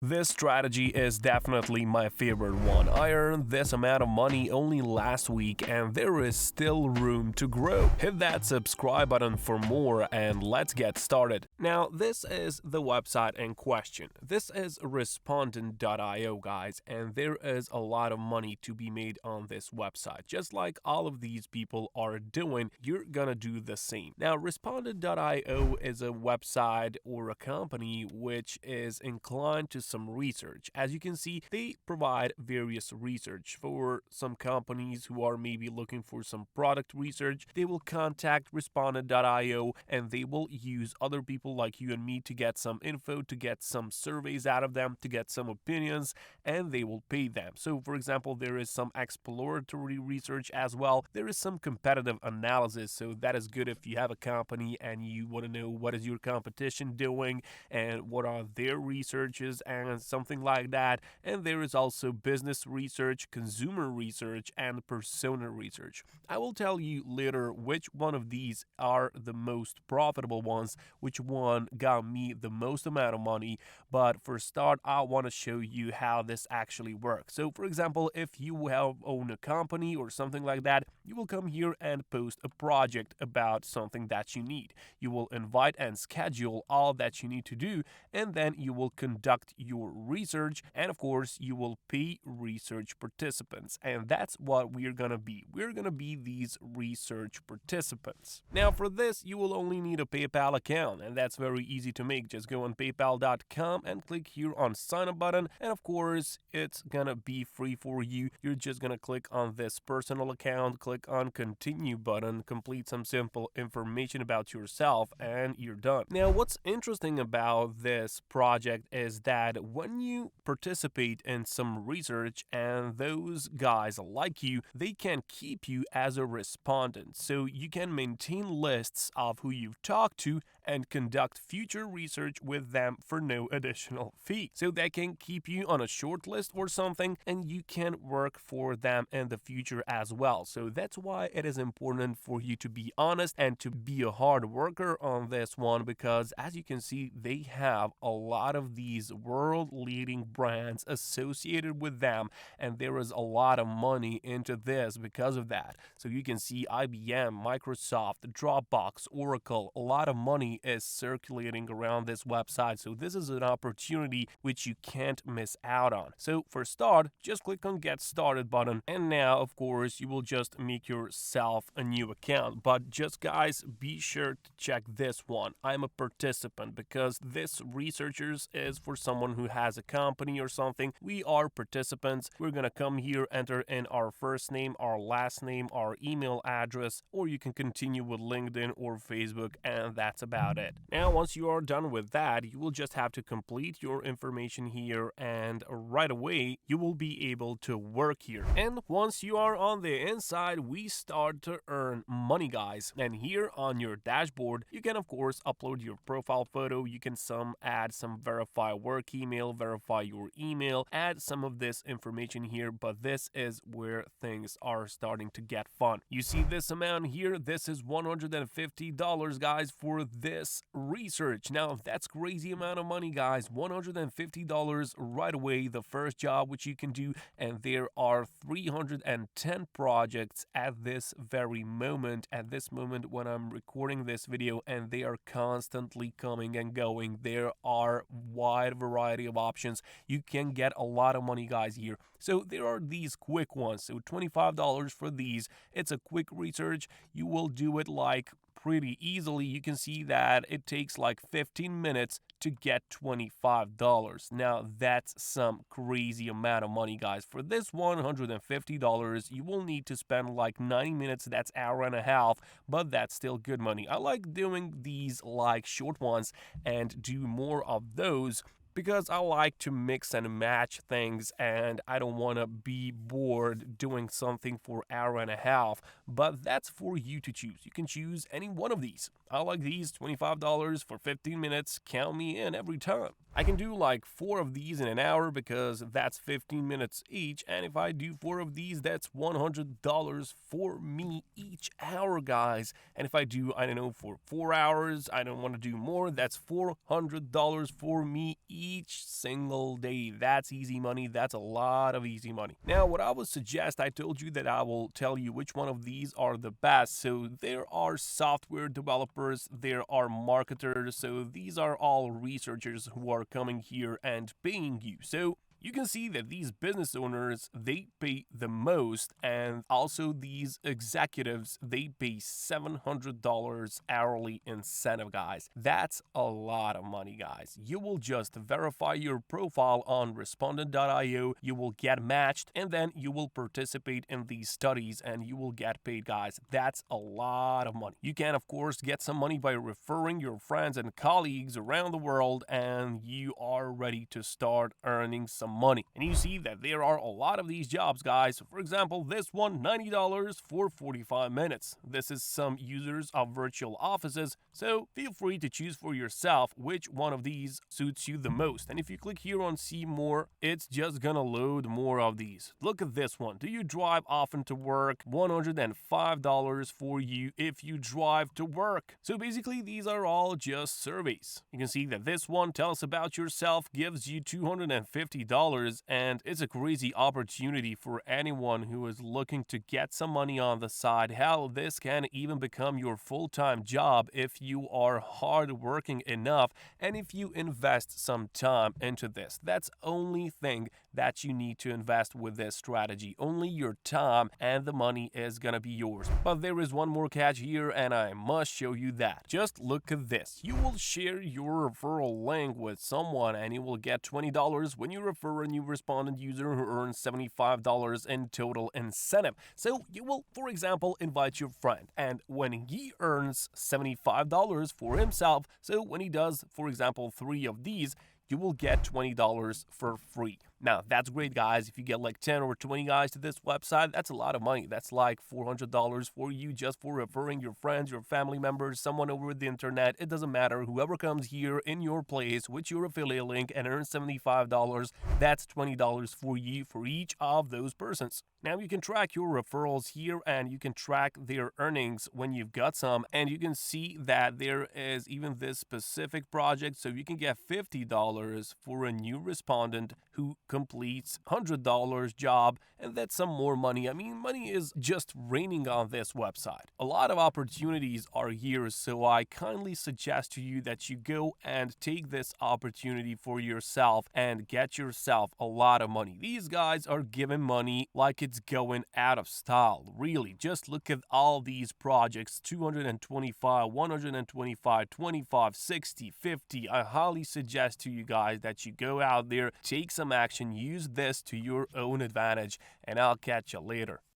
This strategy is definitely my favorite one. I earned this amount of money only last week and there is still room to grow. Hit that subscribe button for more and let's get started. Now, this is the website in question. This is respondent.io, guys, and there is a lot of money to be made on this website. Just like all of these people are doing, you're gonna do the same. Now, respondent.io is a website or a company which is inclined to some research. As you can see, they provide various research for some companies who are maybe looking for some product research. They will contact respondent.io and they will use other people like you and me to get some info, to get some surveys out of them, to get some opinions, and they will pay them. So, for example, there is some exploratory research as well. There is some competitive analysis, so that is good if you have a company and you want to know what is your competition doing and what are their researches and something like that. And there is also business research, consumer research, and persona research. I will tell you later which one of these are the most profitable ones, which one got me the most amount of money. But for start, I want to show you how this actually works. So, for example, if you own a company or something like that, you will come here and post a project about something that you need. You will invite and schedule all that you need to do, and then you will conduct your research, and of course you will pay research participants, and that's what we're gonna be. We're gonna be these research participants. Now, for this you will only need a PayPal account, and that's very easy to make. Just go on paypal.com and click here on sign up button, and of course it's gonna be free for you. You're just gonna click on this personal account, click on continue button, complete some simple information about yourself, and you're done. Now, what's interesting about this project is that when you participate in some research and those guys like you, they can keep you as a respondent. So you can maintain lists of who you've talked to and conduct future research with them for no additional fee. So they can keep you on a short list or something, and you can work for them in the future as well. So that's why it is important for you to be honest and to be a hard worker on this one, because as you can see, they have a lot of these world leading brands associated with them, and there is a lot of money into this because of that. So you can see IBM, Microsoft, Dropbox, Oracle, a lot of money is circulating around this website. So this is an opportunity which you can't miss out on. So for start, just click on get started button, and now of course you will just make yourself a new account. But just guys, be sure to check this one. I'm a participant because this researchers is for someone who has a company or something. We are participants. We're gonna come here, enter in our first name, our last name, our email address, or you can continue with LinkedIn or Facebook, and that's about it. Now, once you are done with that, you will just have to complete your information here, and right away you will be able to work here. And once you are on the inside, we start to earn money, guys. And here on your dashboard, you can of course upload your profile photo. You can add some verify work email, verify your email, add some of this information here, but this is where things are starting to get fun. You see this amount here, this is $150, guys, for this research. Now, that's crazy amount of money, guys. $150 right away, the first job which you can do, and there are 310 projects at this very moment, when I'm recording this video, and they are constantly coming and going. There are wide variety of options. You can get a lot of money, guys, here. So there are these quick ones. So $25 for these. It's a quick research. You will do it like pretty easily. You can see that it takes like 15 minutes to get $25. Now that's some crazy amount of money, guys. For this $150, you will need to spend like 90 minutes. That's hour and a half, but that's still good money. I like doing these like short ones and do more of those because I like to mix and match things, and I don't want to be bored doing something for hour and a half. But that's for you to choose. You can choose any one of these. I like these, $25 for 15 minutes, count me in every time. I can do like 4 of these in an hour because that's 15 minutes each, and if I do 4 of these, that's $100 for me each hour, guys. And if I do, I don't know, for 4 hours, I don't want to do more, that's $400 for me each single day. That's easy money. That's a lot of easy money. Now, what I would suggest, I told you that I will tell you which one of these are the best. So there are software developers, there are marketers, so these are all researchers who are coming here and paying you. So you can see that these business owners, they pay the most, and also these executives, they pay $700 hourly incentive, guys. That's a lot of money, guys. You will just verify your profile on respondent.io, you will get matched, and then you will participate in these studies and you will get paid, guys. That's a lot of money. You can, of course, get some money by referring your friends and colleagues around the world, and you are ready to start earning some money. And you see that there are a lot of these jobs, guys. For example, this one, $90 for 45 minutes. This is some users of virtual offices, so feel free to choose for yourself which one of these suits you the most. And if you click here on see more, it's just gonna load more of these. Look at this one. Do you drive often to work? $105 for you if you drive to work. So basically, these are all just surveys. You can see that this one, tell us about yourself, gives you $250, and it's a crazy opportunity for anyone who is looking to get some money on the side. Hell, this can even become your full-time job if you are hard-working enough and if you invest some time into this. That's only thing that you need to invest with this strategy. Only your time, and the money is gonna be yours. But there is one more catch here, and I must show you that. Just look at this. You will share your referral link with someone and you will get $20 when you refer a new respondent user who earns $75 in total incentive. So you will, for example, invite your friend, and when he earns $75 for himself, so when he does, for example, 3 of these, you will get $20 for free. Now, that's great, guys. If you get like 10 or 20 guys to this website, that's a lot of money. That's like $400 for you just for referring your friends, your family members, someone over the internet. It doesn't matter. Whoever comes here in your place with your affiliate link and earns $75, that's $20 for you for each of those persons. Now, you can track your referrals here and you can track their earnings when you've got some, and you can see that there is even this specific project, so you can get $50 for a new respondent who completes $100 job, and that's some more money. I mean, money is just raining on this website. A lot of opportunities are here, so I kindly suggest to you that you go and take this opportunity for yourself and get yourself a lot of money. These guys are giving money like it's going out of style. Really, just look at all these projects: 225, 125, 25, 60, 50. I highly suggest to you guys that you go out there, take some action, use this to your own advantage, and I'll catch you later.